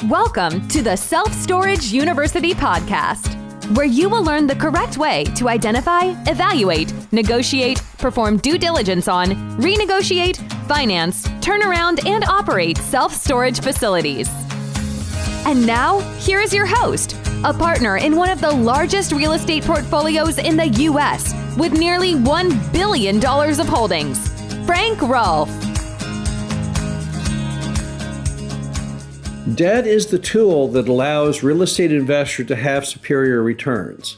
Welcome to the Self-Storage University podcast, where you will learn the correct way to identify, evaluate, negotiate, perform due diligence on, renegotiate, finance, turn around, and operate self-storage facilities. And now, here is your host, a partner in one of the largest real estate portfolios in the U.S. with nearly $1 billion of holdings, Frank Rolfe. Debt is the tool that allows real estate investors to have superior returns.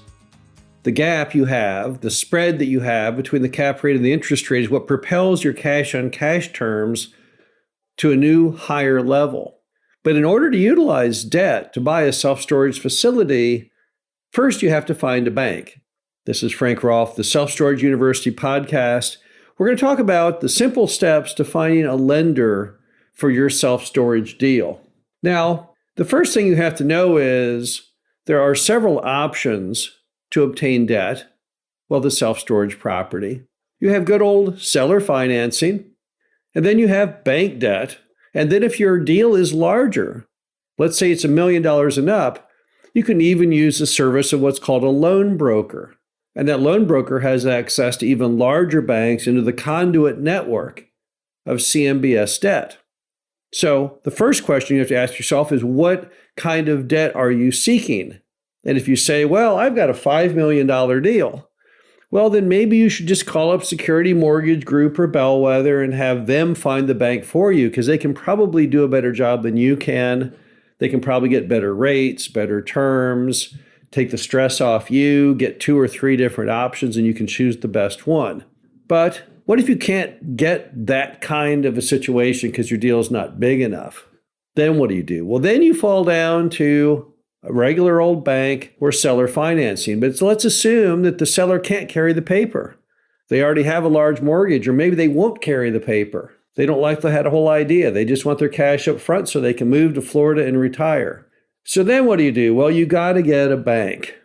The gap you have, the spread that you have between the cap rate and the interest rate is what propels your cash-on-cash terms to a new higher level. But in order to utilize debt to buy a self-storage facility, first you have to find a bank. This is Frank Rolfe, the Self-Storage University podcast. We're going to talk about the simple steps to finding a lender for your self-storage deal. Now, the first thing you have to know is there are several options to obtain debt, the self-storage property. You have good old seller financing, and then you have bank debt. And then if your deal is larger, let's say it's $1 million and up, you can even use the service of what's called a loan broker. And that loan broker has access to even larger banks into the conduit network of CMBS debt. So the first question you have to ask yourself is, what kind of debt are you seeking? And if you say, I've got a $5 million deal, then maybe you should just call up Security Mortgage Group or Bellwether and have them find the bank for you, because they can probably do a better job than you can. They can probably get better rates, better terms, take the stress off you, get 2 or 3 different options, and you can choose the best one. But what if you can't get that kind of a situation because your deal is not big enough? Then what do? Then you fall down to a regular old bank or seller financing. But let's assume that the seller can't carry the paper. They already have a large mortgage, or maybe they won't carry the paper. They don't like the whole idea. They just want their cash up front so they can move to Florida and retire. So then what do? You got to get a bank.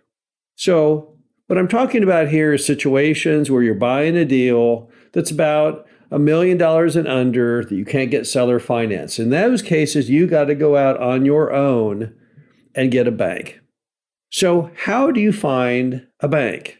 So what I'm talking about here is situations where you're buying a deal that's about $1 million and under that you can't get seller finance. In those cases, you got to go out on your own and get a bank. So how do you find a bank?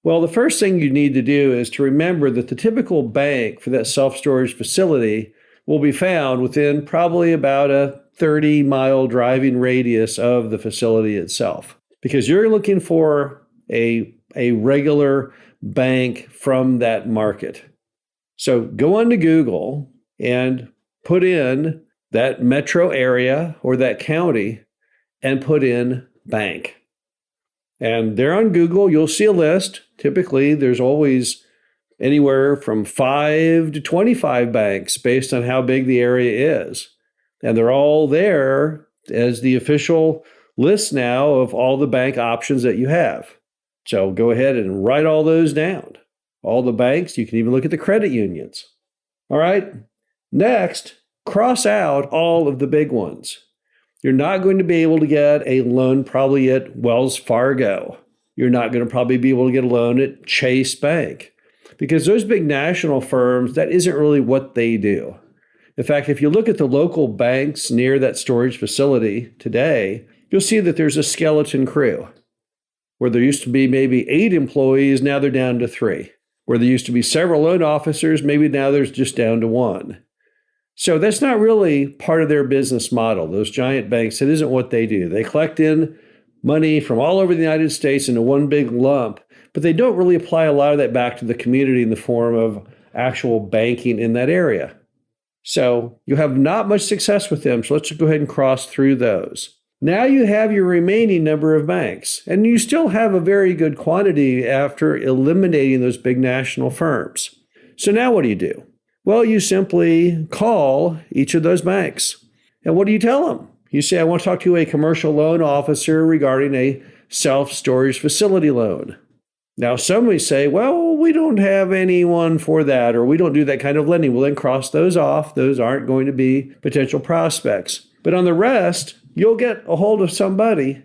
The first thing you need to do is to remember that the typical bank for that self-storage facility will be found within probably about a 30-mile driving radius of the facility itself, because you're looking for a regular bank from that market. So go onto Google and put in that metro area or that county and put in bank. And there on Google, you'll see a list. Typically, there's always anywhere from 5 to 25 banks based on how big the area is. And they're all there as the official list now of all the bank options that you have. So go ahead and write all those down. All the banks, you can even look at the credit unions. All right. Next, cross out all of the big ones. You're not going to be able to get a loan probably at Wells Fargo. You're not going to probably be able to get a loan at Chase Bank, because those big national firms, that isn't really what they do. In fact, if you look at the local banks near that storage facility today, you'll see that there's a skeleton crew. Where there used to be maybe 8 employees, now they're down to 3. Where there used to be several loan officers, maybe now there's just down to 1. So that's not really part of their business model. Those giant banks, it isn't what they do. They collect in money from all over the United States into one big lump, but they don't really apply a lot of that back to the community in the form of actual banking in that area. So you have not much success with them. So let's go ahead and cross through those. Now you have your remaining number of banks, and you still have a very good quantity after eliminating those big national firms. So now what do? You simply call each of those banks. And what do you tell them? You say, I want to talk to a commercial loan officer regarding a self-storage facility loan. Now, some may say, we don't have anyone for that, or we don't do that kind of lending. We'll then cross those off. Those aren't going to be potential prospects. But on the rest, you'll get a hold of somebody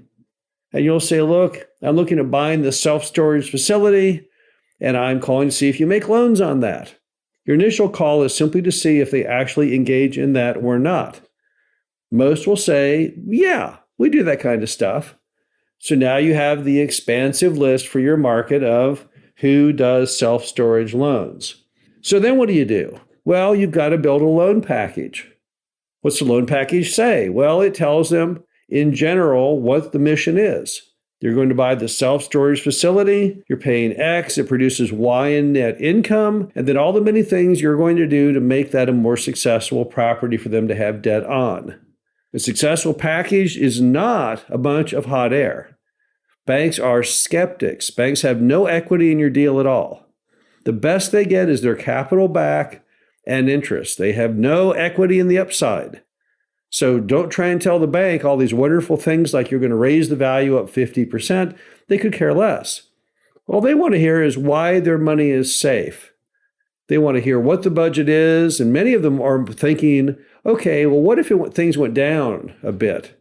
and you'll say, look, I'm looking at buying this self-storage facility and I'm calling to see if you make loans on that. Your initial call is simply to see if they actually engage in that or not. Most will say, yeah, we do that kind of stuff. So now you have the expansive list for your market of who does self-storage loans. So then what do? Well, you've got to build a loan package. What's the loan package say? Well, it tells them in general what the mission is. You're going to buy the self-storage facility, you're paying X, it produces Y in net income, and then all the many things you're going to do to make that a more successful property for them to have debt on. A successful package is not a bunch of hot air. Banks are skeptics. Banks have no equity in your deal at all. The best they get is their capital back and interest. They have no equity in the upside. So don't try and tell the bank all these wonderful things like you're going to raise the value up 50%. They could care less. All they want to hear is why their money is safe. They want to hear what the budget is, and many of them are thinking, okay, well, what if things went down a bit?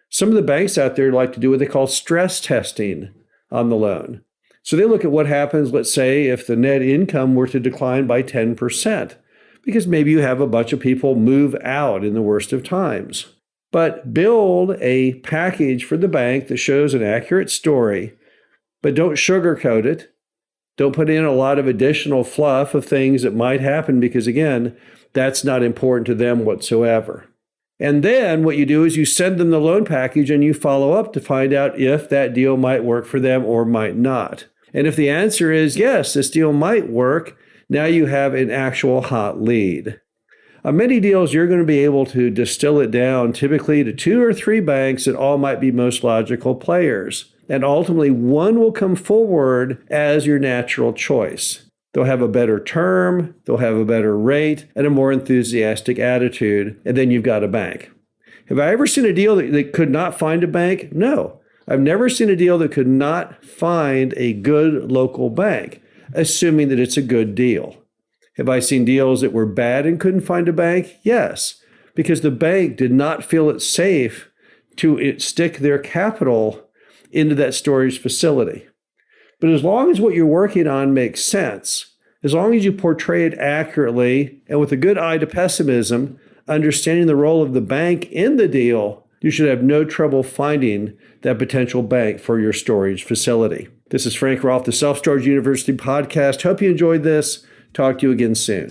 Some of the banks out there like to do what they call stress testing on the loan. So they look at what happens, let's say, if the net income were to decline by 10%, because maybe you have a bunch of people move out in the worst of times. But build a package for the bank that shows an accurate story, but don't sugarcoat it. Don't put in a lot of additional fluff of things that might happen because, again, that's not important to them whatsoever. And then what you do is you send them the loan package and you follow up to find out if that deal might work for them or might not. And if the answer is yes, this deal might work, now you have an actual hot lead. On many deals, you're going to be able to distill it down typically to 2 or 3 banks that all might be most logical players. And ultimately, one will come forward as your natural choice. They'll have a better term, they'll have a better rate, and a more enthusiastic attitude, and then you've got a bank. Have I ever seen a deal that could not find a bank? No. I've never seen a deal that could not find a good local bank, assuming that it's a good deal. Have I seen deals that were bad and couldn't find a bank? Yes, because the bank did not feel it safe to stick their capital into that storage facility. But as long as what you're working on makes sense, as long as you portray it accurately and with a good eye to pessimism, understanding the role of the bank in the deal, you should have no trouble finding that potential bank for your storage facility. This is Frank Rolfe, the Self-Storage University podcast. Hope you enjoyed this. Talk to you again soon.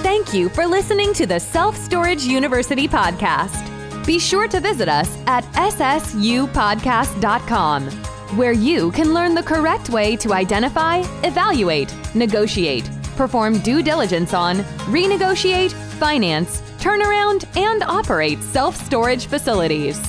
Thank you for listening to the Self-Storage University podcast. Be sure to visit us at ssupodcast.com, where you can learn the correct way to identify, evaluate, negotiate, perform due diligence on, renegotiate, finance, turnaround, and operate self-storage facilities.